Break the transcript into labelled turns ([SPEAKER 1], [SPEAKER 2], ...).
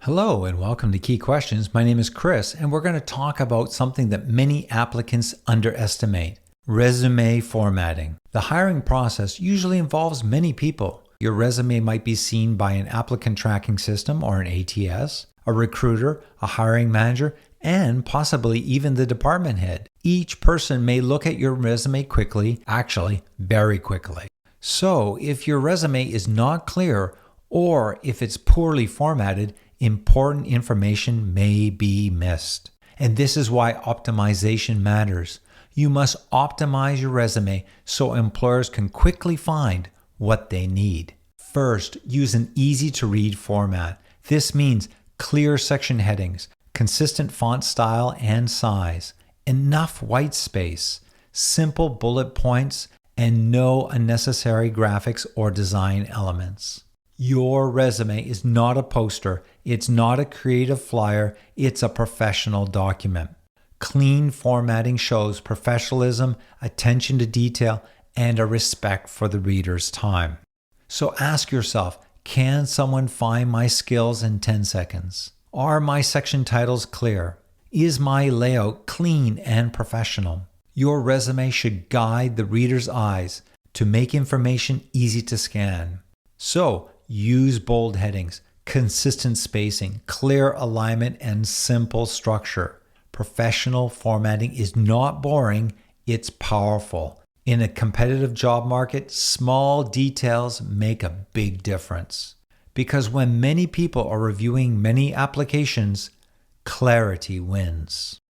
[SPEAKER 1] Hello and welcome to Key Questions. My name is Chris and we're going to talk about something that many applicants underestimate: resume formatting. The hiring process usually involves many people. Your resume might be seen by an applicant tracking system or an ATS, a recruiter, a hiring manager, and possibly even the department head. Each person may look at your resume quickly, actually very quickly. So if your resume is not clear or if it's poorly formatted, important information may be missed. And this is why optimization matters. You must optimize your resume so employers can quickly find what they need. First, use an easy-to-read format. This means clear section headings, consistent font style and size, enough white space, simple bullet points, and no unnecessary graphics or design elements. Your resume is not a poster, it's not a creative flyer, it's a professional document. Clean formatting shows professionalism, attention to detail, and a respect for the reader's time. So ask yourself, can someone find my skills in 10 seconds? Are my section titles clear? Is my layout clean and professional? Your resume should guide the reader's eyes to make information easy to scan. So, use bold headings, consistent spacing, clear alignment, and simple structure. Professional formatting is not boring, it's powerful. In a competitive job market, small details make a big difference. Because when many people are reviewing many applications, clarity wins.